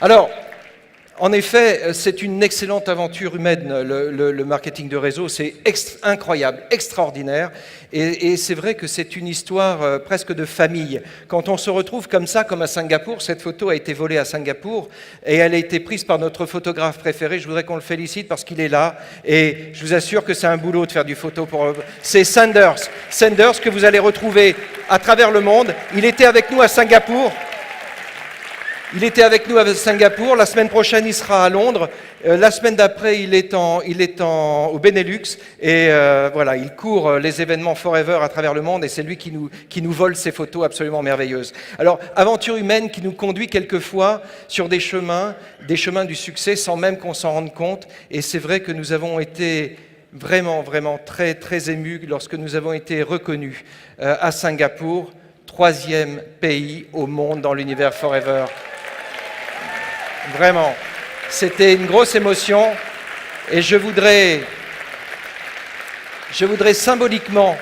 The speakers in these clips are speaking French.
Alors, en effet, c'est une excellente aventure humaine, le marketing de réseau. C'est incroyable, extraordinaire. Et c'est vrai que c'est une histoire presque de famille. Quand on se retrouve comme ça, comme à Singapour, cette photo a été volée à Singapour et elle a été prise par notre photographe préféré. Je voudrais qu'on le félicite parce qu'il est là. Et je vous assure que c'est un boulot de faire du photo pour... C'est Sanders. Sanders que vous allez retrouver à travers le monde. Il était avec nous à Singapour. La semaine prochaine, il sera à Londres. La semaine d'après, il est au Benelux. Et voilà, il court les événements Forever à travers le monde. Et c'est lui qui nous vole ces photos absolument merveilleuses. Alors, aventure humaine qui nous conduit quelquefois sur des chemins du succès sans même qu'on s'en rende compte. Et c'est vrai que nous avons été vraiment, vraiment très, très émus lorsque nous avons été reconnus à Singapour, 3e pays au monde dans l'univers Forever. Vraiment, c'était une grosse émotion et je voudrais symboliquement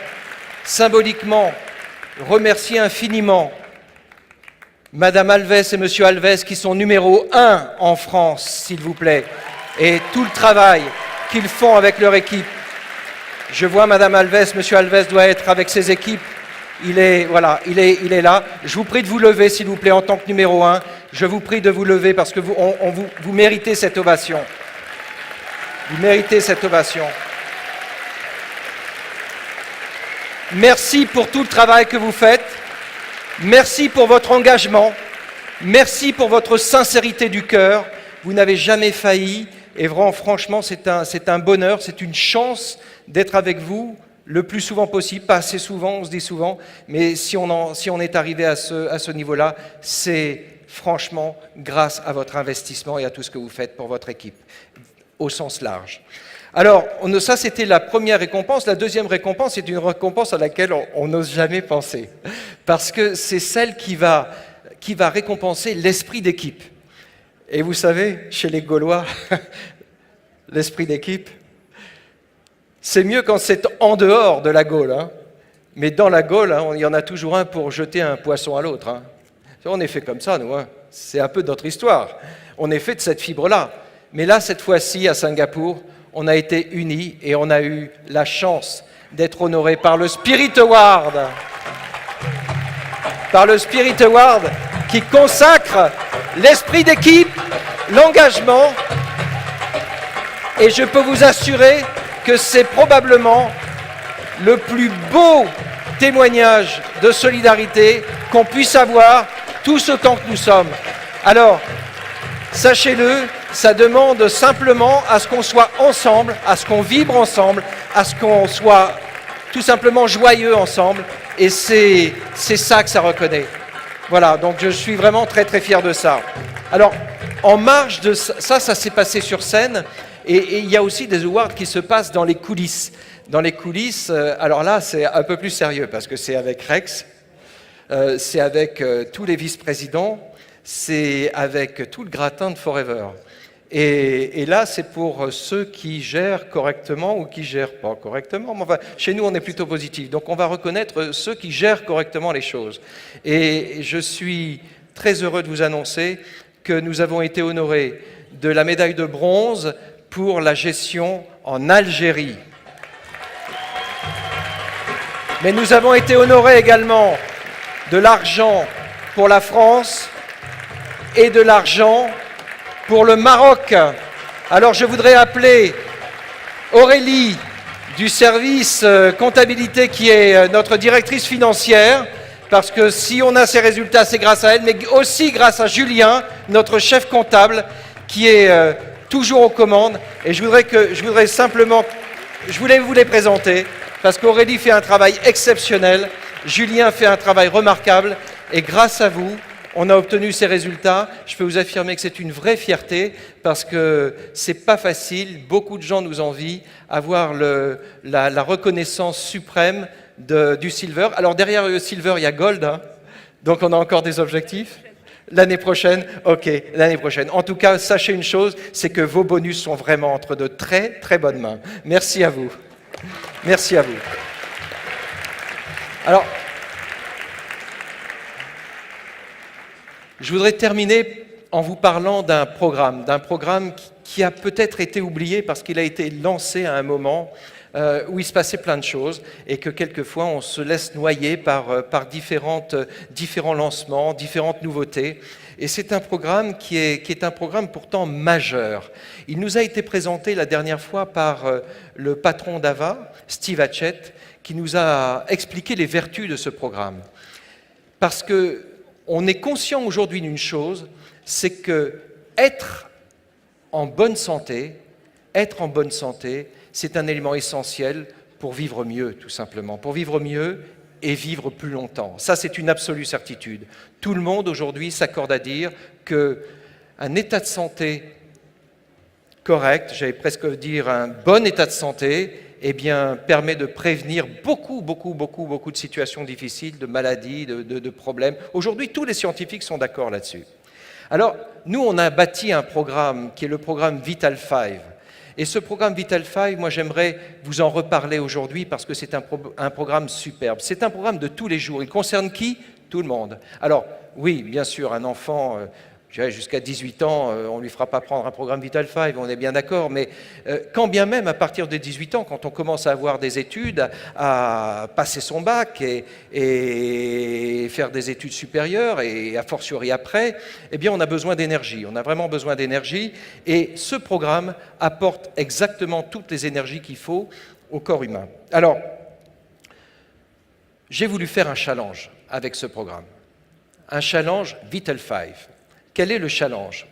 remercier infiniment Madame Alves et Monsieur Alves qui sont numéro 1 en France, s'il vous plaît, et tout le travail qu'ils font avec leur équipe. Je vois Madame Alves, Monsieur Alves doit être avec ses équipes. Il est là. Je vous prie de vous lever, s'il vous plaît, en tant que numéro 1. Je vous prie de vous lever parce que vous méritez cette ovation. Vous méritez cette ovation. Merci pour tout le travail que vous faites. Merci pour votre engagement. Merci pour votre sincérité du cœur. Vous n'avez jamais failli. Et vraiment, franchement, c'est un bonheur, c'est une chance d'être avec vous le plus souvent possible, pas assez souvent, on se dit souvent, mais si on est arrivé à ce niveau-là, c'est franchement grâce à votre investissement et à tout ce que vous faites pour votre équipe, au sens large. Alors, ça c'était la première récompense. La deuxième récompense, c'est une récompense à laquelle on n'ose jamais penser, parce que c'est celle qui va récompenser l'esprit d'équipe. Et vous savez, chez les Gaulois, l'esprit d'équipe, c'est mieux quand c'est en dehors de la Gaule, hein. Mais dans la Gaule, hein, il y en a toujours un pour jeter un poisson à l'autre. Hein. On est fait comme ça, nous. Hein. C'est un peu notre histoire. On est fait de cette fibre-là. Mais là, cette fois-ci, à Singapour, on a été unis et on a eu la chance d'être honorés par le Spirit Award. Par le Spirit Award qui consacre l'esprit d'équipe, l'engagement. Et je peux vous assurer que c'est probablement le plus beau témoignage de solidarité qu'on puisse avoir tous autant que nous sommes. Alors, sachez-le, ça demande simplement à ce qu'on soit ensemble, à ce qu'on vibre ensemble, à ce qu'on soit tout simplement joyeux ensemble, et c'est ça que ça reconnaît. Voilà, donc je suis vraiment très très fier de ça. Alors, en marge de ça s'est passé sur scène, et il y a aussi des awards qui se passent dans les coulisses. Dans les coulisses, alors là, c'est un peu plus sérieux, parce que c'est avec Rex, c'est avec tous les vice-présidents, c'est avec tout le gratin de Forever. Et là, c'est pour ceux qui gèrent correctement ou qui gèrent pas correctement. Mais enfin, chez nous, on est plutôt positif. Donc, on va reconnaître ceux qui gèrent correctement les choses. Et je suis très heureux de vous annoncer que nous avons été honorés de la médaille de bronze pour la gestion en Algérie. Mais nous avons été honorés également de l'argent pour la France et de l'argent pour le Maroc. Alors je voudrais appeler Aurélie du service comptabilité qui est notre directrice financière, parce que si on a ces résultats, c'est grâce à elle, mais aussi grâce à Julien, notre chef comptable, qui est toujours aux commandes. Et je voulais vous les présenter, parce qu'Aurélie fait un travail exceptionnel, Julien fait un travail remarquable, et grâce à vous, on a obtenu ces résultats. Je peux vous affirmer que c'est une vraie fierté parce que c'est pas facile. Beaucoup de gens nous envient avoir la reconnaissance suprême du Silver. Alors derrière le Silver, il y a Gold, hein. Donc on a encore des objectifs. L'année prochaine, ok, l'année prochaine. En tout cas, sachez une chose, c'est que vos bonus sont vraiment entre de très très bonnes mains. Merci à vous. Merci à vous. Alors, je voudrais terminer en vous parlant d'un programme qui a peut-être été oublié parce qu'il a été lancé à un moment où il se passait plein de choses et que quelquefois on se laisse noyer par différents lancements, différentes nouveautés. Et c'est un programme qui est un programme pourtant majeur. Il nous a été présenté la dernière fois par le patron d'Ava, Steve Hatchett, qui nous a expliqué les vertus de ce programme. Parce qu'on est conscient aujourd'hui d'une chose, c'est que être en bonne santé, c'est un élément essentiel pour vivre mieux, tout simplement. Pour vivre mieux et vivre plus longtemps. Ça, c'est une absolue certitude. Tout le monde aujourd'hui s'accorde à dire qu'un état de santé correct, j'allais presque dire un bon état de santé, eh bien, permet de prévenir beaucoup de situations difficiles, de maladies, de problèmes. Aujourd'hui, tous les scientifiques sont d'accord là-dessus. Alors, nous, on a bâti un programme qui est le programme Vital5. Et ce programme Vital5, moi, j'aimerais vous en reparler aujourd'hui parce que c'est un programme superbe. C'est un programme de tous les jours. Il concerne qui? Tout le monde. Alors, oui, bien sûr, un enfant... jusqu'à 18 ans, on ne lui fera pas prendre un programme Vital5, on est bien d'accord, mais quand bien même à partir de 18 ans, quand on commence à avoir des études, à passer son bac et faire des études supérieures, et a fortiori après, eh bien on a besoin d'énergie, on a vraiment besoin d'énergie, et ce programme apporte exactement toutes les énergies qu'il faut au corps humain. Alors, j'ai voulu faire un challenge avec ce programme, un challenge Vital5. Quel est le challenge?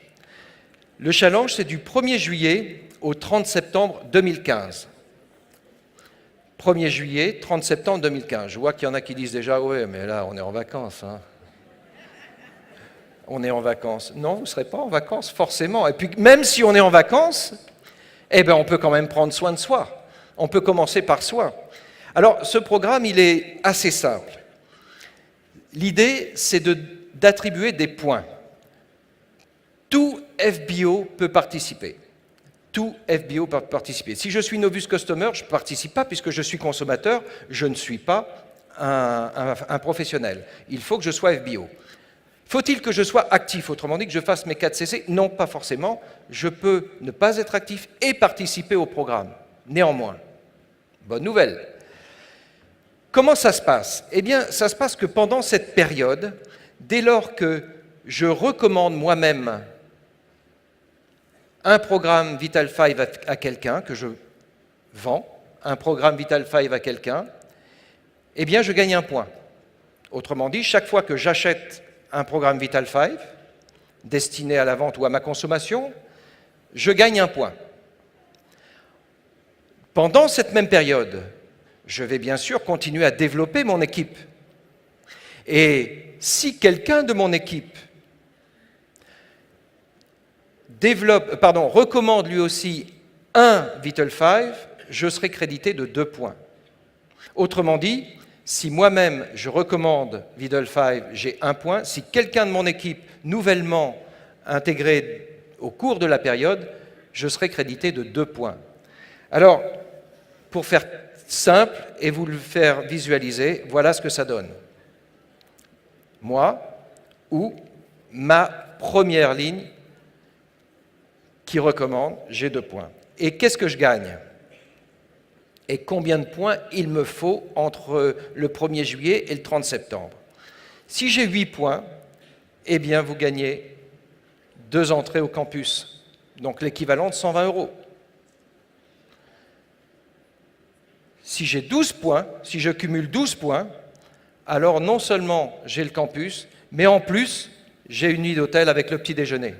Le challenge, c'est du 1er juillet au 30 septembre 2015. 1er juillet, 30 septembre 2015. Je vois qu'il y en a qui disent déjà « Ouais, mais là, on est en vacances. Hein. » On est en vacances. Non, vous ne serez pas en vacances, forcément. Et puis, même si on est en vacances, eh bien, on peut quand même prendre soin de soi. On peut commencer par soi. Alors, ce programme, il est assez simple. L'idée, c'est d'attribuer des points. Tout FBO peut participer. Tout FBO peut participer. Si je suis novice customer, je ne participe pas puisque je suis consommateur, je ne suis pas un professionnel. Il faut que je sois FBO. Faut-il que je sois actif, autrement dit que je fasse mes 4 CC? Non, pas forcément. Je peux ne pas être actif et participer au programme. Néanmoins, bonne nouvelle. Comment ça se passe? Eh bien, ça se passe que pendant cette période, dès lors que je recommande moi-même un programme Vital5 à quelqu'un, que je vends, un programme Vital5 à quelqu'un, eh bien je gagne un point. Autrement dit, chaque fois que j'achète un programme Vital5, destiné à la vente ou à ma consommation, je gagne un point. Pendant cette même période, je vais bien sûr continuer à développer mon équipe. Et si quelqu'un de mon équipe recommande lui aussi un Vital5, je serai crédité de 2 points. Autrement dit, si moi-même je recommande Vital5, j'ai 1 point. Si quelqu'un de mon équipe nouvellement intégré au cours de la période, je serai crédité de 2 points. Alors, pour faire simple et vous le faire visualiser, voilà ce que ça donne. Moi, ou ma première ligne qui recommande, j'ai 2 points. Et qu'est-ce que je gagne? Et combien de points il me faut entre le 1er juillet et le 30 septembre? Si j'ai 8 points, eh bien vous gagnez 2 entrées au campus, donc l'équivalent de 120 €. Si j'ai 12 points, si je cumule 12 points, alors non seulement j'ai le campus, mais en plus, j'ai une nuit d'hôtel avec le petit déjeuner.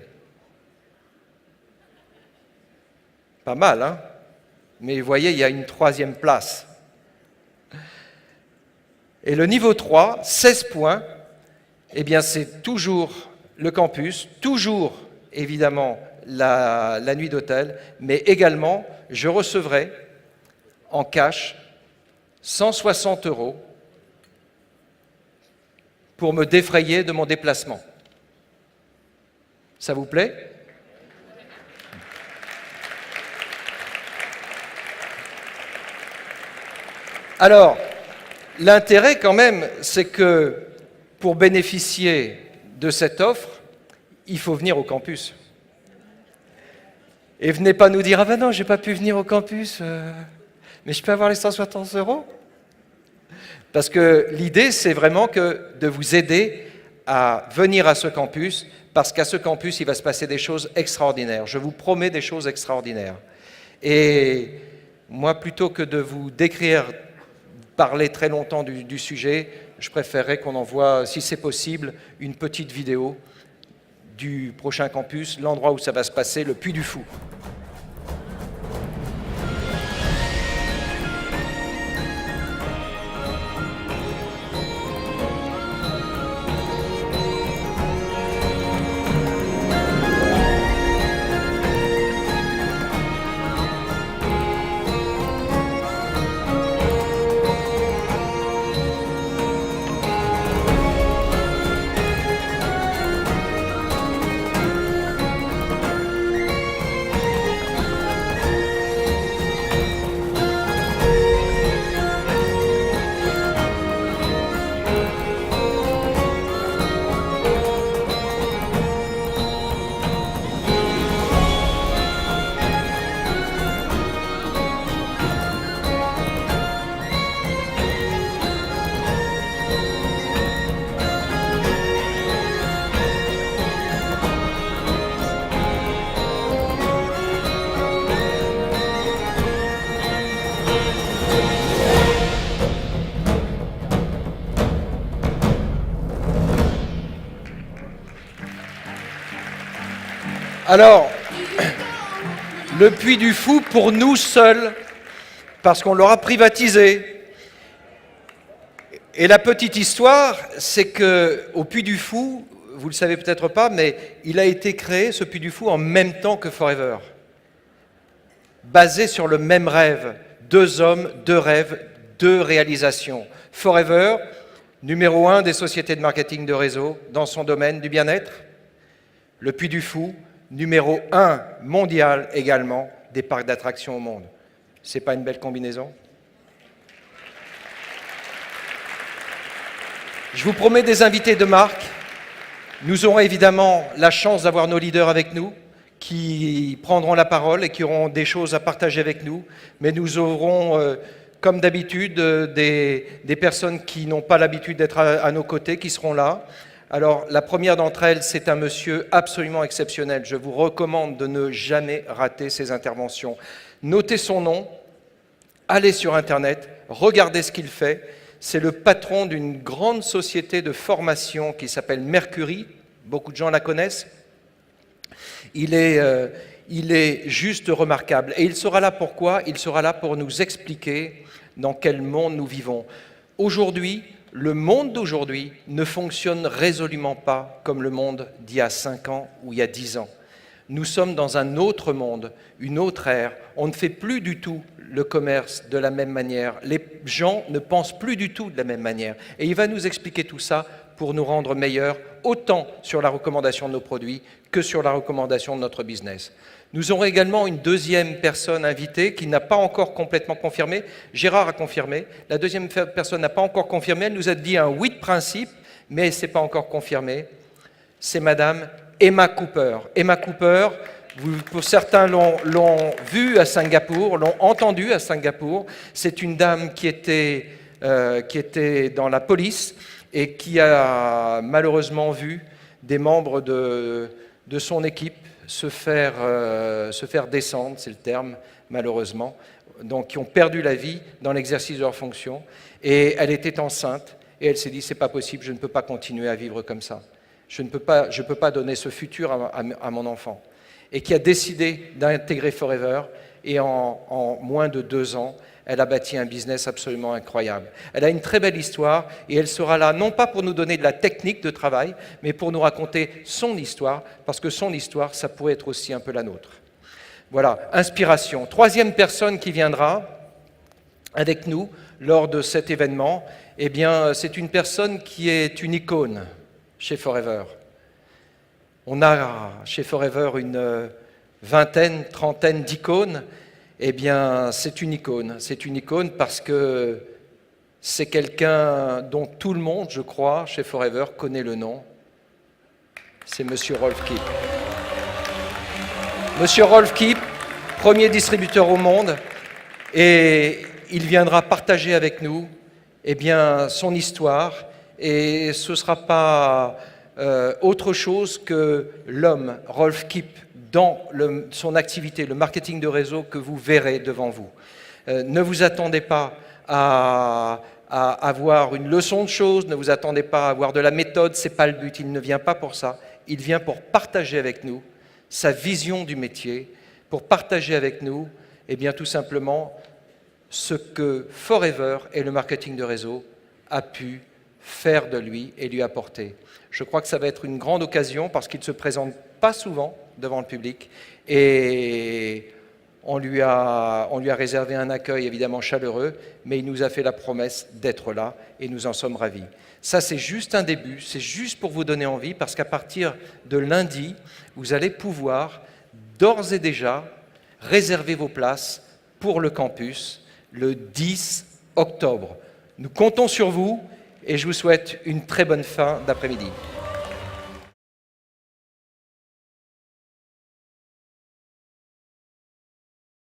Pas mal, hein? Mais vous voyez, il y a une 3e place. Et le niveau 3, 16 points, eh bien c'est toujours le campus, toujours évidemment la nuit d'hôtel, mais également je recevrai en cash 160 € pour me défrayer de mon déplacement. Ça vous plaît? Alors, l'intérêt quand même, c'est que pour bénéficier de cette offre, il faut venir au campus. Et venez pas nous dire « Ah ben non, j'ai pas pu venir au campus, mais je peux avoir les 160 €. » Parce que l'idée, c'est vraiment de vous aider à venir à ce campus, parce qu'à ce campus, il va se passer des choses extraordinaires. Je vous promets des choses extraordinaires. Et moi, plutôt que de vous décrire, parler très longtemps du sujet, je préférerais qu'on envoie, si c'est possible, une petite vidéo du prochain campus, l'endroit où ça va se passer, le Puy du Fou. Alors, le Puy du Fou, pour nous seuls, parce qu'on l'aura privatisé. Et la petite histoire, c'est qu'au Puy du Fou, vous ne le savez peut-être pas, mais il a été créé, ce Puy du Fou, en même temps que Forever. Basé sur le même rêve. 2 hommes, 2 rêves, 2 réalisations. Forever, numéro 1 des sociétés de marketing de réseau dans son domaine du bien-être. Le Puy du Fou, numéro 1 mondial également des parcs d'attractions au monde. C'est pas une belle combinaison? Je vous promets des invités de marque. Nous aurons évidemment la chance d'avoir nos leaders avec nous, qui prendront la parole et qui auront des choses à partager avec nous. Mais nous aurons, comme d'habitude, des personnes qui n'ont pas l'habitude d'être à nos côtés, qui seront là. Alors, la première d'entre elles, c'est un monsieur absolument exceptionnel. Je vous recommande de ne jamais rater ses interventions. Notez son nom, allez sur Internet, regardez ce qu'il fait. C'est le patron d'une grande société de formation qui s'appelle Mercury. Beaucoup de gens la connaissent. Il est juste remarquable. Et il sera là pourquoi? Il sera là pour nous expliquer dans quel monde nous vivons. Aujourd'hui, le monde d'aujourd'hui ne fonctionne résolument pas comme le monde d'il y a 5 ans ou il y a 10 ans. Nous sommes dans un autre monde, une autre ère. On ne fait plus du tout le commerce de la même manière. Les gens ne pensent plus du tout de la même manière. Et il va nous expliquer tout ça pour nous rendre meilleurs, autant sur la recommandation de nos produits que sur la recommandation de notre business. Nous aurons également une deuxième personne invitée qui n'a pas encore complètement confirmé. Gérard a confirmé. La deuxième personne n'a pas encore confirmé. Elle nous a dit un oui de principe, mais ce n'est pas encore confirmé. C'est Madame Emma Cooper. Emma Cooper, pour certains l'ont vue à Singapour, l'ont entendue à Singapour. C'est une dame qui était dans la police et qui a malheureusement vu des membres de son équipe se faire descendre, c'est le terme, malheureusement, donc qui ont perdu la vie dans l'exercice de leurs fonctions. Et elle était enceinte, et elle s'est dit, c'est pas possible, je ne peux pas continuer à vivre comme ça. Je ne peux pas donner ce futur à mon enfant. Et qui a décidé d'intégrer Forever, et en moins de 2 ans, elle a bâti un business absolument incroyable. Elle a une très belle histoire et elle sera là, non pas pour nous donner de la technique de travail, mais pour nous raconter son histoire, parce que son histoire, ça pourrait être aussi un peu la nôtre. Voilà, inspiration. 3e personne qui viendra avec nous lors de cet événement, eh bien, c'est une personne qui est une icône chez Forever. On a chez Forever une vingtaine, trentaine d'icônes. Eh bien, c'est une icône parce que c'est quelqu'un dont tout le monde, je crois, chez Forever, connaît le nom. c'est Monsieur Rolf Kipp. Monsieur Rolf Kipp, premier distributeur au monde, et il viendra partager avec nous son histoire, et ce ne sera pas autre chose que l'homme, Rolf Kipp, dans son activité, le marketing de réseau que vous verrez devant vous. Ne vous attendez pas à avoir une leçon de choses, ne vous attendez pas à avoir de la méthode, ce n'est pas le but, il ne vient pas pour ça, il vient pour partager avec nous sa vision du métier, pour partager avec nous, tout simplement, ce que Forever et le marketing de réseau a pu faire de lui et lui apporter. Je crois que ça va être une grande occasion parce qu'il ne se présente pas souvent devant le public et on lui a réservé un accueil évidemment chaleureux, mais il nous a fait la promesse d'être là et nous en sommes ravis. Ça, c'est juste un début, c'est juste pour vous donner envie parce qu'à partir de lundi, vous allez pouvoir d'ores et déjà réserver vos places pour le campus le 10 octobre. Nous comptons sur vous et je vous souhaite une très bonne fin d'après-midi.